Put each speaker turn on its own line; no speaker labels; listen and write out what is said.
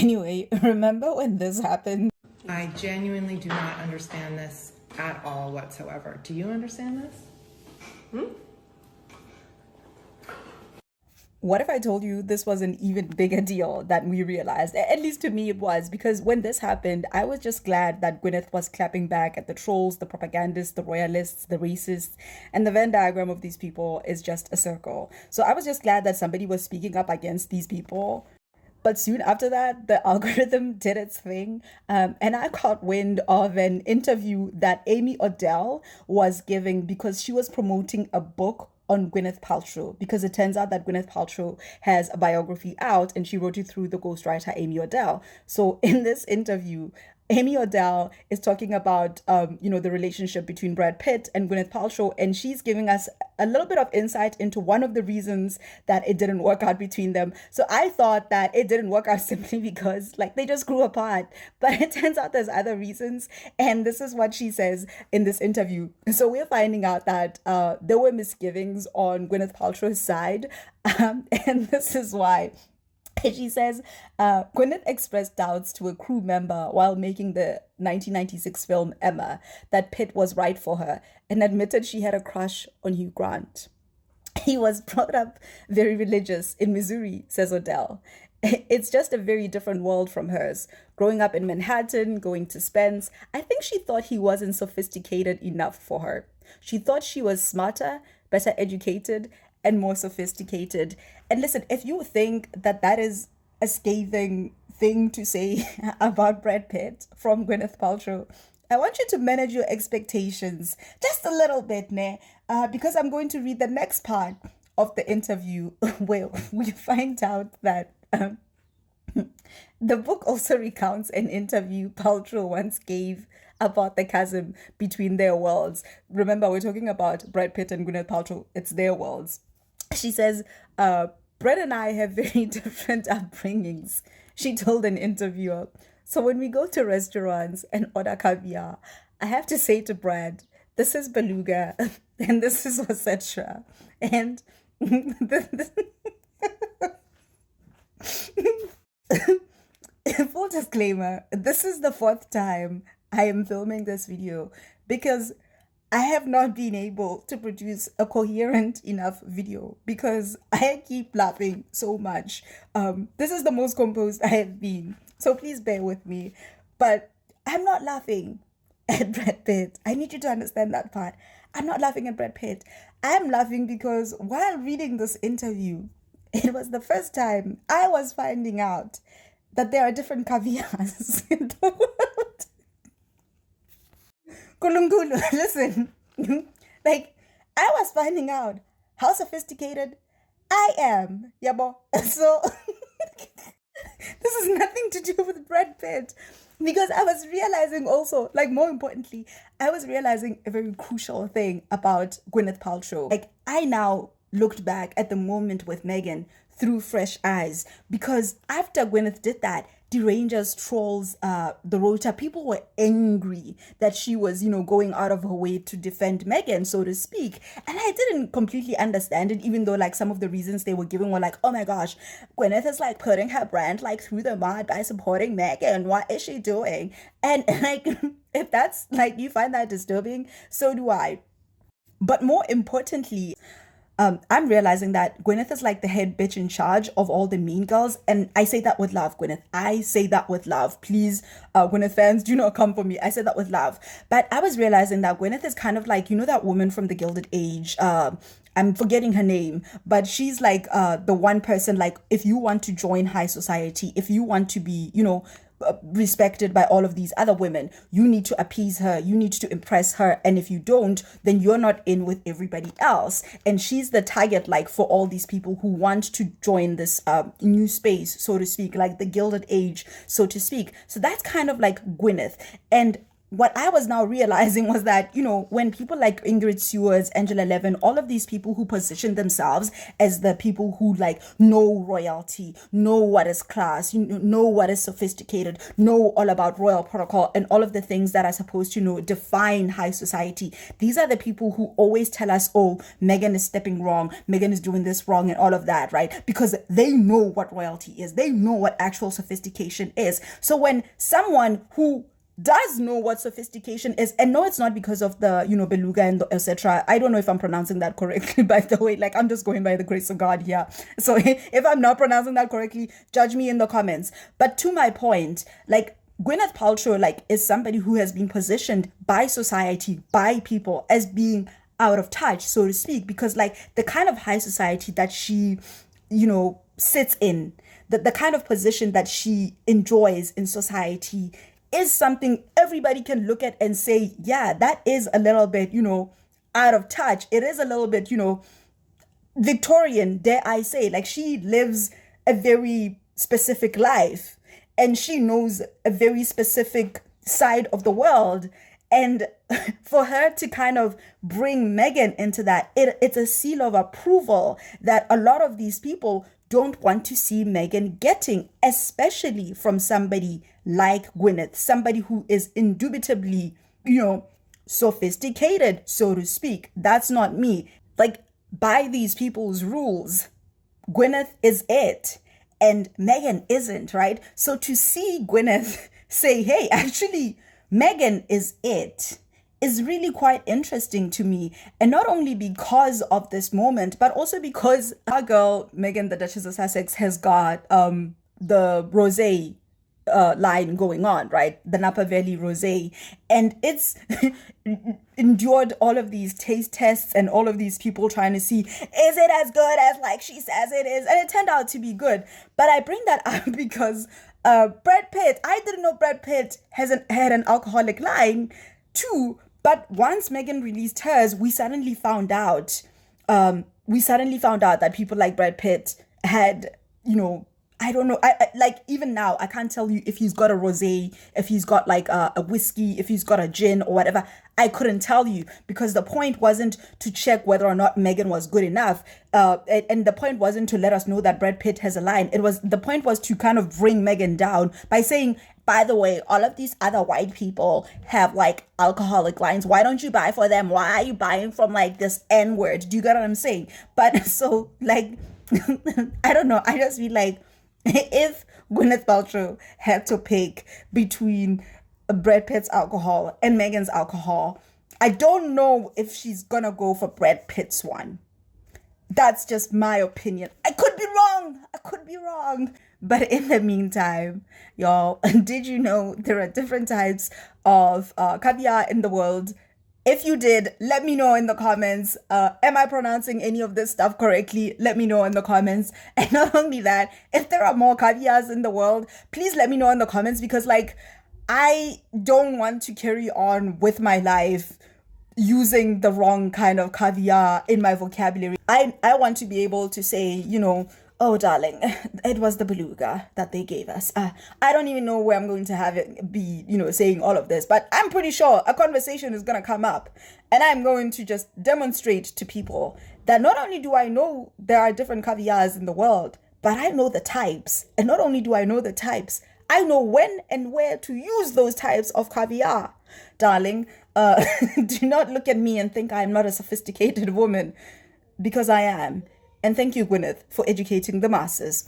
Anyway, remember when this happened?
I genuinely do not understand this at all whatsoever. Do you understand this?
What if I told you this was an even bigger deal than we realized? At least to me it was, because when this happened, I was just glad that Gwyneth was clapping back at the trolls, the propagandists, the royalists, the racists, and the Venn diagram of these people is just a circle. So I was just glad that somebody was speaking up against these people. But soon after that, the algorithm did its thing. And I caught wind of an interview that Amy Odell was giving because she was promoting a book on Gwyneth Paltrow, because it turns out that Gwyneth Paltrow has a biography out and she wrote it through the ghostwriter Amy Odell. So in this interview, Amy Odell is talking about, the relationship between Brad Pitt and Gwyneth Paltrow, and she's giving us a little bit of insight into one of the reasons that it didn't work out between them. So I thought that it didn't work out simply because, like, they just grew apart. But it turns out there's other reasons, and this is what she says in this interview. So we're finding out that there were misgivings on Gwyneth Paltrow's side, and this is why. She says, Gwyneth expressed doubts to a crew member while making the 1996 film Emma that Pitt was right for her, and admitted she had a crush on Hugh Grant. He was brought up very religious in Missouri, says Odell. It's just a very different world from hers. Growing up in Manhattan, going to Spence, I think she thought he wasn't sophisticated enough for her. She thought she was smarter, better educated, and more sophisticated. And listen, if you think that that is a scathing thing to say about Brad Pitt from Gwyneth Paltrow, I want you to manage your expectations just a little bit, because I'm going to read the next part of the interview where we find out that the book also recounts an interview Paltrow once gave about the chasm between their worlds. Remember, we're talking about Brad Pitt and Gwyneth Paltrow. It's their worlds. She says, Brett and I have very different upbringings, she told an interviewer. So when we go to restaurants and order caviar, I have to say to Brad, this is beluga and this is etc. And full disclaimer, this is the fourth time I am filming this video because I have not been able to produce a coherent enough video because I keep laughing so much. This is the most composed I have been, so please bear with me. But I'm not laughing at Brad Pitt. I need you to understand that part. I'm not laughing at Brad Pitt. I'm laughing because while reading this interview, it was the first time I was finding out that there are different caviars in the world. Kulungulu, listen, like, I was finding out how sophisticated I am, yabo. So, this has nothing to do with Brad Pitt, because I was realizing also, like, more importantly, I was realizing a very crucial thing about Gwyneth Paltrow. Like, I now looked back at the moment with Meghan through fresh eyes, because after Gwyneth did that, derangers, trolls, the rota, people were angry that she was, going out of her way to defend Meghan, so to speak. And I didn't completely understand it, even though, like, some of the reasons they were giving were like, oh my gosh, Gwyneth is, like, putting her brand, like, through the mud by supporting Meghan. What is she doing? And, like, if that's, like, you find that disturbing, so do I. But more importantly, I'm realizing that Gwyneth is like the head bitch in charge of all the mean girls. And I say that with love, Gwyneth. I say that with love. Please, Gwyneth fans, do not come for me. I say that with love. But I was realizing that Gwyneth is kind of like, that woman from the Gilded Age. I'm forgetting her name, but she's like the one person, like, if you want to join high society, if you want to be, respected by all of these other women, you need to appease her, you need to impress her, and if you don't, then you're not in with everybody else. And she's the target, like, for all these people who want to join this new space, so to speak, like the Gilded Age, so to speak. So that's kind of like Gwyneth. And what I was now realizing was that, when people like Ingrid Seward, Angela Levin, all of these people who position themselves as the people who like know royalty, know what is class, know what is sophisticated, know all about royal protocol and all of the things that are supposed to, define high society. These are the people who always tell us, oh, Meghan is stepping wrong, Meghan is doing this wrong and all of that, right? Because they know what royalty is. They know what actual sophistication is. So when someone who does know what sophistication is, and no, it's not because of the, beluga and etc. I don't know if I'm pronouncing that correctly, by the way. Like, I'm just going by the grace of God here. So if I'm not pronouncing that correctly, judge me in the comments. But to my point, like, Gwyneth Paltrow, like, is somebody who has been positioned by society, by people, as being out of touch, so to speak, because like the kind of high society that she, sits in, the kind of position that she enjoys in society is something everybody can look at and say, yeah, that is a little bit, out of touch. It is a little bit, Victorian, dare I say. Like, she lives a very specific life and she knows a very specific side of the world. And for her to kind of bring Meghan into that, it's a seal of approval that a lot of these people don't want to see Meghan getting, especially from somebody like Gwyneth, somebody who is indubitably, sophisticated, so to speak. That's not me. Like, by these people's rules, Gwyneth is it and Meghan isn't, right? So to see Gwyneth say, hey, actually, Meghan is it, is really quite interesting to me. And not only because of this moment, but also because our girl, Meghan, the Duchess of Sussex, has got the rosé line going on, right? The Napa Valley rosé. And it's endured all of these taste tests and all of these people trying to see, is it as good as like she says it is? And it turned out to be good. But I bring that up because Brad Pitt, I didn't know Brad Pitt had an alcoholic line too. But once Meghan released hers, we suddenly found out that people like Brad Pitt had, I don't know. I like, even now, I can't tell you if he's got a rosé, if he's got like a whiskey, if he's got a gin or whatever. I couldn't tell you because the point wasn't to check whether or not Meghan was good enough. And the point wasn't to let us know that Brad Pitt has a line. The point was to kind of bring Meghan down by saying, by the way, all of these other white people have like alcoholic lines. Why don't you buy for them? Why are you buying from like this N word? Do you get what I'm saying? But so like, I don't know. I just feel like, if Gwyneth Paltrow had to pick between Brad Pitt's alcohol and Meghan's alcohol, I don't know if she's gonna go for Brad Pitt's one. That's just my opinion. I could be wrong. But in the meantime, y'all, did you know there are different types of caviar in the world? If you did, let me know in the comments. Am I pronouncing any of this stuff correctly? Let me know in the comments. And not only that, if there are more caviars in the world, please let me know in the comments, because like, I don't want to carry on with my life using the wrong kind of caviar in my vocabulary. I want to be able to say, oh, darling, it was the beluga that they gave us. I don't even know where I'm going to have it be, saying all of this, but I'm pretty sure a conversation is going to come up and I'm going to just demonstrate to people that not only do I know there are different caviars in the world, but I know the types. And not only do I know the types, I know when and where to use those types of caviar. Darling, do not look at me and think I'm not a sophisticated woman, because I am. And thank you, Gwyneth, for educating the masses.